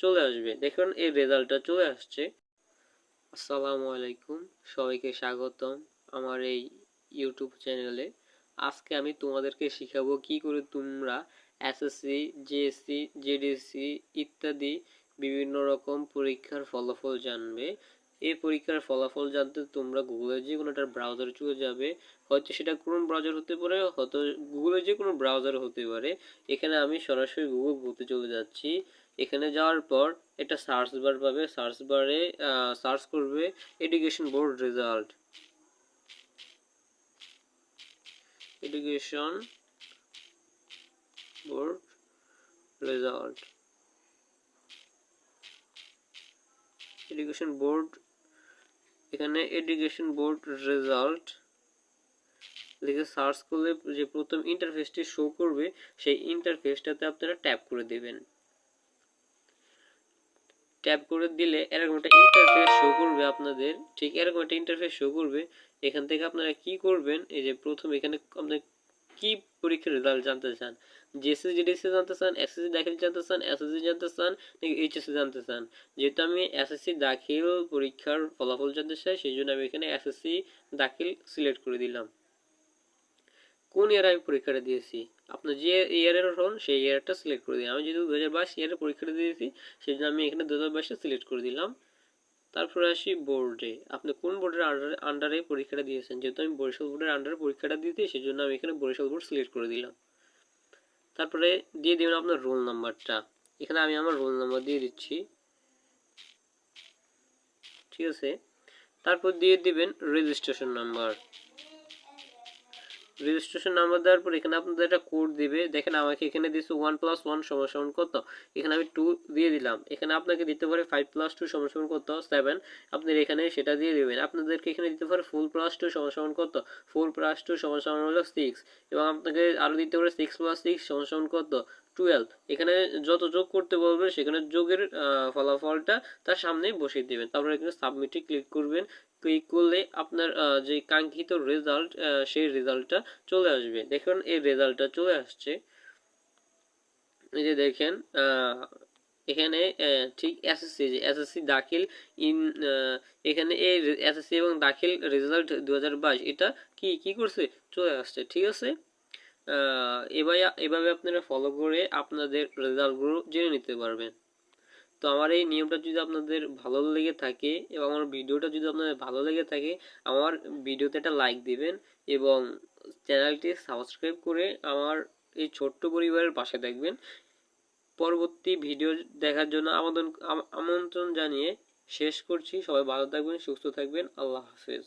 চলে আসবে। দেখুন এই রেজাল্টটা চলে আসছে। আসসালামু আলাইকুম, সবাইকে স্বাগতম আমার এই ইউটিউব চ্যানেলে। আজকে আমি তোমাদেরকে শিখাবো কি করে তোমরা এসএসসি, জিএসসি, জেডিসি ইত্যাদি বিভিন্ন রকম পরীক্ষার ফলাফল জানবে। এই পরীক্ষার ফলাফল জানতে তোমরা গুগলের যে কোনো একটা ব্রাউজারে চলে যাবে, হয়তো সেটা ক্রোম ব্রাউজার হতে পারে, হয়তো গুগলের যে কোনো ব্রাউজার হতে পারে। এখানে আমি সরাসরি গুগল বলতে চলে যাচ্ছি। এখানে যাওয়ার পর একটা সার্চ বার পাবে, সার্চ বারে সার্চ করবে education board result, education board result, education board. এখানে এডুকেশন বোর্ড রেজাল্ট লিখে সার্চ করলে যে প্রথম ইন্টারফেসটি শো করবে সেই ইন্টারফেসটাতে আপনারা ট্যাপ করে দেবেন। ট্যাপ করে দিলে এরকম একটা ইন্টারফেস শো করবে আপনাদের, ঠিক এরকম একটা ইন্টারফেস শো করবে। এখান থেকে আপনারা কি করবেন, এই যে প্রথম এখানে আপনি কি পরীক্ষার রেজাল্ট জানতে চান, জেএসসি জেডিসি জানতে চান, এসএসসি দাখিল জানতে চান, এসএসসি জানতে চান নাকি এইচএসসি জানতে চান। যেহেতু আমি এসএসসি দাখিল পরীক্ষার ফলাফল জানতে চাই, সেই জন্য আমি এখানে এসএসসি দাখিল সিলেক্ট করে দিলাম। কোন ইয়ারে আমি পরীক্ষাটা দিয়েছি, আপনার যে ইয়ারের হন সেই ইয়ারটা সিলেক্ট করে দিন। আমি যেহেতু 2022 ইয়ারে পরীক্ষাটা দিয়েছি, সেই জন্য আমি এখানে 2022 সিলেক্ট করে দিলাম। তারপরে আসি বোর্ডে, আপনি কোন বোর্ডের আন্ডারে পরীক্ষাটা দিয়েছেন। যেহেতু আমি বরিশাল বোর্ডের আন্ডারে পরীক্ষাটা দিয়েছি, সেই জন্য আমি এখানে বরিশাল বোর্ড সিলেক্ট করে দিলাম। তারপরে দিয়ে দেবেন আপনার রোল নাম্বারটা। এখানে আমি আমার রোল নাম্বার দিয়ে দিচ্ছি, ঠিক আছে। তারপর দিয়ে দিবেন রেজিস্ট্রেশন নাম্বার। রেজিস্ট্রেশন নাম্বার দেওয়ার পর এখানে আপনাদের একটা কোড দিবে। দেখেন আমাকে এখানে দিয়েছে 1+1 সমান কত, এখানে আমি 2 দিয়ে দিলাম। এখানে আপনাকে দিতে পারে 5+2 সমান কত, 7। আপনি এখানে সেটা দিয়ে দিবেন। আপনাদেরকে এখানে দিতে পারে 4+2 সমান কত, 4+2 সমান হলো 6। এবং আপনাকে আরো দিতে পারে 6+6 সমান কত, 12। এখানে যত যোগ করতে বলবে সেখানে যোগের ফলাফলটা তার সামনে বসিয়ে দিবেন। তারপরে এখানে সাবমিটে ক্লিক করবেন। ক্লিক করলে আপনার যে কাঙ্ক্ষিত রেজাল্ট সেই রেজাল্টটা চলে আসবে। দেখুন এই রেজাল্টটা চলে আসছে। এই যে দেখেন এখানে ঠিক এসএসসি দাখিল ইন, এখানে এই এসএসসি এবং দাখিল রেজাল্ট 2022 এটা কি করছে, চলে আসছে, ঠিক আছে। এভাবে আপনারা ফলো করে আপনাদের রেজাল্টগুলো জেনে নিতে পারবেন। তো আমার এই নিয়মটা যদি আপনাদের ভালো লেগে থাকে এবং আমার ভিডিওটা যদি আপনাদের ভালো লেগে থাকে, আমার ভিডিওতে একটা লাইক দিবেন এবং চ্যানেলটি সাবস্ক্রাইব করে আমার এই ছোট্ট পরিবারের পাশে থাকবেন। পরবর্তী ভিডিও দেখার জন্য আমন্ত্রণ জানিয়ে শেষ করছি। সবাই ভালো থাকবেন, সুস্থ থাকবেন। আল্লাহ হাফেজ।